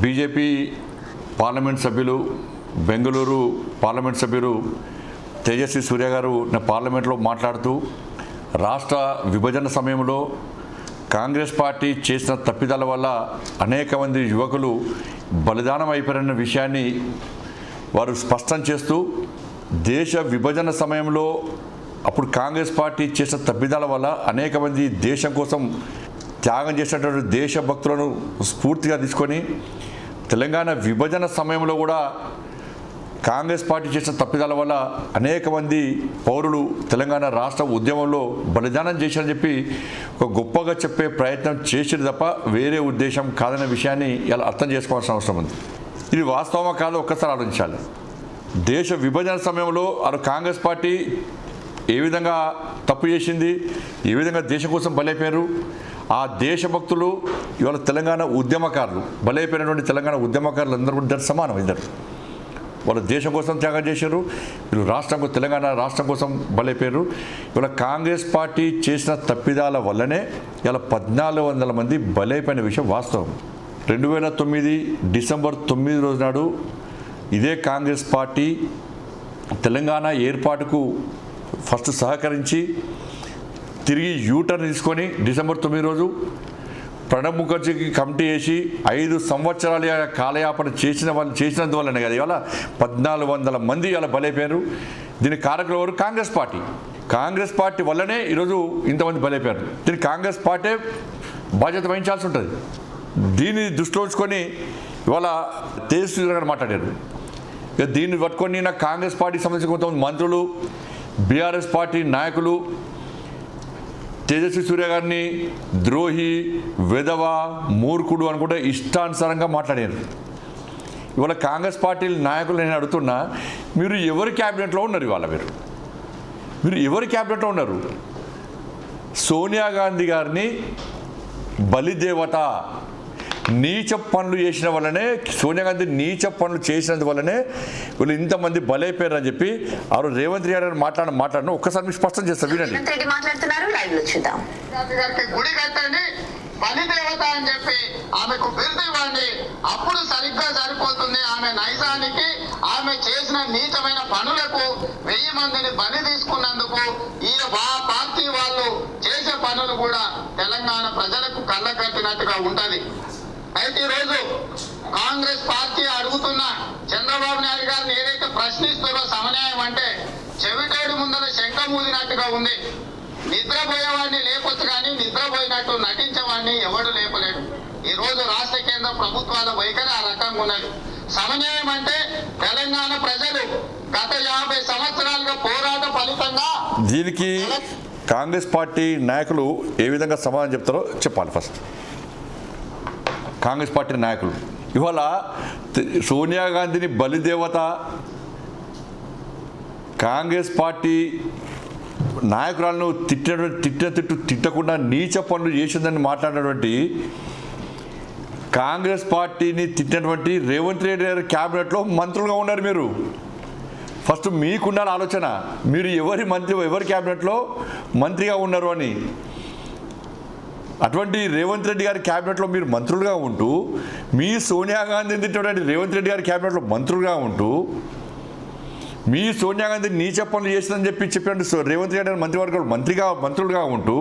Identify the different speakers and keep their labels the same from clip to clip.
Speaker 1: BJP parliament సభ్యులు Bengaluru parliament సభ్యులు తేజస్వి సూర్య గారు పార్లమెంట్లో మాట్లాడుతూ రాష్ట్ర విభజన సమయంలో కాంగ్రెస్ పార్టీ చేసిన తప్పిదాల వల్ల అనేక మంది యువకులు బలిదానం అయిపోయిన విషయాన్ని వారు స్పష్టం చేస్తూ దేశ విభజన సమయంలో అప్పుడు కాంగ్రెస్ పార్టీ చేసిన తప్పిదాల వల్ల అనేక మంది దేశం కోసం త్యాగం చేసినటువంటి దేశభక్తులను స్ఫూర్తిగా తీసుకొని తెలంగాణ విభజన సమయంలో కూడా కాంగ్రెస్ పార్టీ చేసిన తప్పిదాల వల్ల అనేక మంది పౌరులు తెలంగాణ రాష్ట్ర ఉద్యమంలో బలిదానం చేశారని చెప్పి ఒక గొప్పగా చెప్పే ప్రయత్నం చేసేది తప్ప వేరే ఉద్దేశం కాదనే విషయాన్ని ఇలా అర్థం చేసుకోవాల్సిన అవసరం ఉంది. ఇది వాస్తవమా కాదో ఒక్కసారి ఆలోచించాలి. దేశ విభజన సమయంలో అటు కాంగ్రెస్ పార్టీ ఏ విధంగా తప్పు చేసింది, ఏ విధంగా దేశం కోసం బలైపోయారు, ఆ దేశభక్తులు ఇవాళ తెలంగాణ ఉద్యమకారులు బలైపోయినటువంటి తెలంగాణ ఉద్యమకారులు అందరూ కూడా సమానం. ఇద్దరు వాళ్ళు దేశం కోసం త్యాగం చేశారు, వీళ్ళు తెలంగాణ రాష్ట్రం కోసం బలైపోయారు. ఇవాళ కాంగ్రెస్ పార్టీ చేసిన తప్పిదాల వల్లనే ఇలా 1400 మంది బలైపోయిన విషయం వాస్తవం. 2009 డిసెంబర్ 9 రోజు నాడు ఇదే కాంగ్రెస్ పార్టీ తెలంగాణ ఏర్పాటుకు ఫస్ట్ సహకరించి తిరిగి యూటర్న్ తీసుకొని డిసెంబర్ 9 రోజు ప్రణబ్ ముఖర్జీకి కమిటీ వేసి 5 సంవత్సరాల కాలయాపన చేసినందువల్లనే కదా ఇవాళ 1400 మంది ఇలా బలైపోయారు. దీనికి కారకులు ఎవరు? కాంగ్రెస్ పార్టీ వల్లనే ఈరోజు ఇంతమంది బలైపోయారు. దీనికి కాంగ్రెస్ పార్టీ బాధ్యత వహించాల్సి ఉంటుంది. దీన్ని దృష్టిలో ఉంచుకొని ఇవాళ తేజస్వి గారు మాట్లాడారు. ఇక దీన్ని పట్టుకొని నా కాంగ్రెస్ పార్టీకి సంబంధించిన కొంతమంది మంత్రులు, బీఆర్ఎస్ పార్టీ నాయకులు తేజస్వి సూర్య గారిని ద్రోహి, వెధవ, మూర్ఖుడు అనుకుంటే ఇష్టానుసారంగా మాట్లాడారు. ఇవాళ కాంగ్రెస్ పార్టీ నాయకులు నేను అడుగుతున్నా, మీరు ఎవరి క్యాబినెట్లో ఉన్నారు? ఇవాళ మీరు ఎవరి క్యాబినెట్లో ఉన్నారు? సోనియా గాంధీ గారిని బలిదేవత నీచ పనులు చేసిన వల్లనే, సోనియా గాంధీ నీచ పనులు చేసినందువల్లనే వీళ్ళు ఇంతమంది బలైపోయారని చెప్పి ఆరు రేవంత్ రెడ్డి గారు మాట్లాడిన ఒక్కసారి మీకు స్పష్టం చేస్తారు. వినండి.
Speaker 2: గుడి కట్టండి, బలిదేవత అని చెప్పి ఆమెకు బిరుదు ఇవ్వండి, అప్పుడు సరిగ్గా సరిపోతుంది. ఆమె నైజానికి, ఆమె చేసిన నీచమైన పనులకు 1000 మందిని బలి తీసుకున్నందుకు ఈ పార్టీ వాళ్ళు చేసే పనులు కూడా తెలంగాణ ప్రజలకు కళ్ళ కట్టినట్టుగా ఉంటది. అయితే ఈరోజు కాంగ్రెస్ పార్టీ అడుగుతున్న చంద్రబాబు నాయుడు గారిని ఏదైతే ప్రశ్నిస్తారో సమన్యాయం అంటే చెవిటోడి ముందర శంఖం ఊదినట్టుగా ఉంది. నిద్రపోయేవాడిని లేపొచ్చు కానీ నిద్రపోయినట్టు నటించేవాడిని ఎవడు లేపలేడు. ఈ రోజు రాష్ట్ర కేంద్ర ప్రభుత్వాల వైఖరి ఆ రకంగా ఉన్నది. సమన్యాయం అంటే తెలంగాణ ప్రజలు గత 50 సంవత్సరాలుగా పోరాట ఫలితంగా
Speaker 1: దీనికి కాంగ్రెస్ పార్టీ నాయకులు ఏ విధంగా సమాధానం చెప్తారో చెప్పాలి. ఫస్ట్ కాంగ్రెస్ పార్టీ నాయకులు ఇవాళ సోనియా గాంధీని బలిదేవత, కాంగ్రెస్ పార్టీ నాయకురాలను తిట్టకుండా నీచ పనులు చేసిందని మాట్లాడినటువంటి కాంగ్రెస్ పార్టీని తిట్టినటువంటి రేవంత్ రెడ్డి గారి క్యాబినెట్లో మంత్రులుగా ఉన్నారు. మీరు ఫస్ట్ మీకున్న ఆలోచన, మీరు ఎవరి క్యాబినెట్లో మంత్రిగా ఉన్నారు అని. అటువంటి రేవంత్ రెడ్డి గారి క్యాబినెట్లో మీరు మంత్రులుగా ఉంటూ, మీ సోనియా గాంధీని తిట్టినటువంటి రేవంత్ రెడ్డి గారి క్యాబినెట్లో మంత్రులుగా ఉంటూ, మీ సోనియా గాంధీ నీచ పనులు చేసిందని చెప్పినట్టు రేవంత్ రెడ్డి గారి మంత్రివర్గంలో మంత్రులుగా ఉంటూ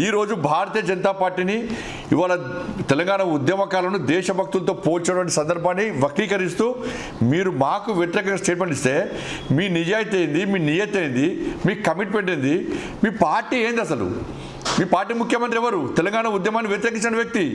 Speaker 1: ఈరోజు భారతీయ జనతా పార్టీని ఇవాళ తెలంగాణ ఉద్యమకాలను దేశభక్తులతో పోల్చినటువంటి సందర్భాన్ని వక్రీకరిస్తూ మీరు మాకు వ్యతిరేకంగా స్టేట్మెంట్ ఇస్తే మీ నిజాయితీ ఏంది, మీ నియత ఏంది, మీ కమిట్మెంట్ ఏంది, మీ పార్టీ ఏంది? అసలు మీ పార్టీ ముఖ్యమంత్రి ఎవరు? తెలంగాణ ఉద్యమాన్ని వ్యతిరేకించిన వ్యక్తి.